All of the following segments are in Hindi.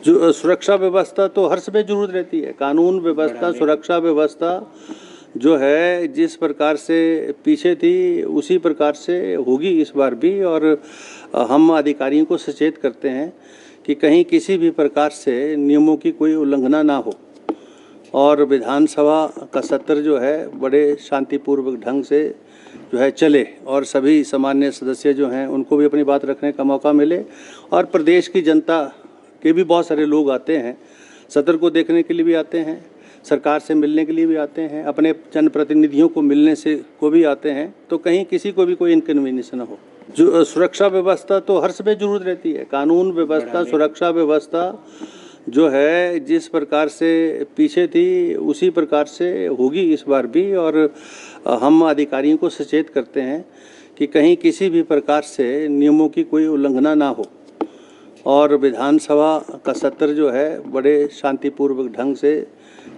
जो सुरक्षा व्यवस्था तो हर समय जरूरत रहती है। कानून व्यवस्था, सुरक्षा व्यवस्था जो है जिस प्रकार से पीछे थी उसी प्रकार से होगी इस बार भी। और हम अधिकारियों को सचेत करते हैं कि कहीं किसी भी प्रकार से नियमों की कोई उल्लंघना ना हो और विधानसभा का सत्र जो है बड़े शांतिपूर्वक ढंग से जो है चले और सभी सामान्य सदस्य जो हैं उनको भी अपनी बात रखने का मौका मिले। और प्रदेश की जनता के भी बहुत सारे लोग आते हैं, सत्र को देखने के लिए भी आते हैं, सरकार से मिलने के लिए भी आते हैं, अपने जनप्रतिनिधियों को मिलने से को भी आते हैं, तो कहीं किसी को भी कोई इनकन्वीनियंस ना हो। जो सुरक्षा व्यवस्था तो हर समय जरूरत रहती है। कानून व्यवस्था, सुरक्षा व्यवस्था जो है जिस प्रकार से पीछे थी उसी प्रकार से होगी इस बार भी। और हम अधिकारियों को सचेत करते हैं कि कहीं किसी भी प्रकार से नियमों की कोई उल्लंघना ना हो और विधानसभा का सत्र जो है बड़े शांतिपूर्वक ढंग से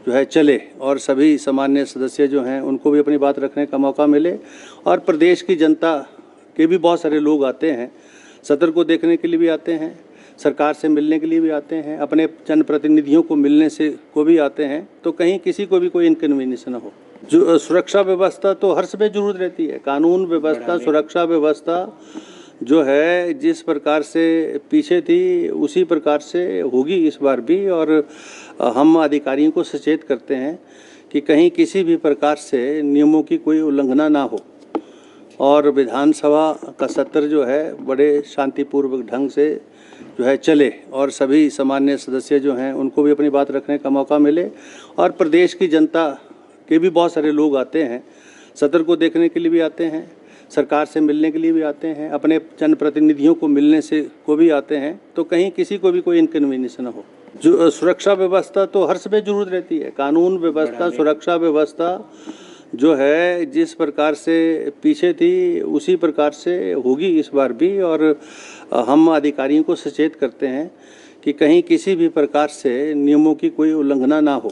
जो है चले और सभी सामान्य सदस्य जो हैं उनको भी अपनी बात रखने का मौका मिले। और प्रदेश की जनता के भी बहुत सारे लोग आते हैं, सत्र को देखने के लिए भी आते हैं, सरकार से मिलने के लिए भी आते हैं, अपने जनप्रतिनिधियों को मिलने से को भी आते हैं, तो कहीं किसी को भी कोई इनकन्वीनियंस ना हो। जो सुरक्षा व्यवस्था तो हर समय जरूरत रहती है। कानून व्यवस्था, सुरक्षा व्यवस्था जो है जिस प्रकार से पीछे थी उसी प्रकार से होगी इस बार भी। और हम अधिकारियों को सचेत करते हैं कि कहीं किसी भी प्रकार से नियमों की कोई उल्लंघना ना हो और विधानसभा का सत्र जो है बड़े शांतिपूर्वक ढंग से जो है चले और सभी सामान्य सदस्य जो हैं उनको भी अपनी बात रखने का मौका मिले। और प्रदेश की जनता के भी बहुत सारे लोग आते हैं, सत्र को देखने के लिए भी आते हैं, सरकार से मिलने के लिए भी आते हैं, अपने जनप्रतिनिधियों को मिलने से को भी आते हैं, तो कहीं किसी को भी कोई इनकन्वीनियंस ना हो। जो सुरक्षा व्यवस्था तो हर समय जरूरत रहती है। कानून व्यवस्था, सुरक्षा व्यवस्था जो है जिस प्रकार से पीछे थी उसी प्रकार से होगी इस बार भी। और हम अधिकारियों को सचेत करते हैं कि कहीं किसी भी प्रकार से नियमों की कोई उल्लंघना ना हो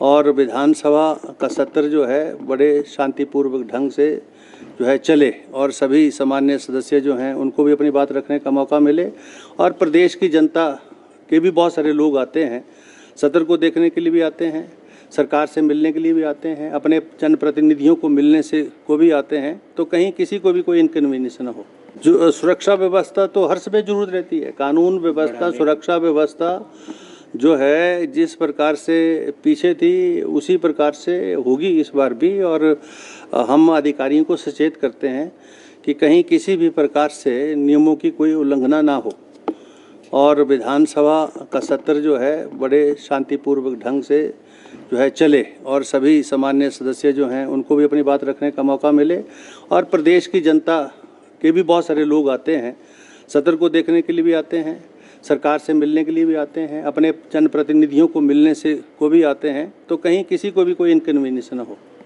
और विधानसभा का सत्र जो है बड़े शांतिपूर्वक ढंग से जो है चले और सभी सामान्य सदस्य जो हैं उनको भी अपनी बात रखने का मौका मिले। और प्रदेश की जनता के भी बहुत सारे लोग आते हैं, सत्र को देखने के लिए भी आते हैं, सरकार से मिलने के लिए भी आते हैं, अपने जनप्रतिनिधियों को मिलने से को भी आते हैं, तो कहीं किसी को भी कोई इनकन्वीनियंस ना हो। जो सुरक्षा व्यवस्था तो हर समय जरूरत रहती है। कानून व्यवस्था, सुरक्षा व्यवस्था जो है जिस प्रकार से पीछे थी उसी प्रकार से होगी इस बार भी। और हम अधिकारियों को सचेत करते हैं कि कहीं किसी भी प्रकार से नियमों की कोई उल्लंघना ना हो और विधानसभा का सत्र जो है बड़े शांतिपूर्वक ढंग से जो है चले और सभी सामान्य सदस्य जो हैं उनको भी अपनी बात रखने का मौका मिले। और प्रदेश की जनता के भी बहुत सारे लोग आते हैं, सत्र को देखने के लिए भी आते हैं, सरकार से मिलने के लिए भी आते हैं, अपने जनप्रतिनिधियों को मिलने से को भी आते हैं, तो कहीं किसी को भी कोई इनकन्वीनियंस ना हो।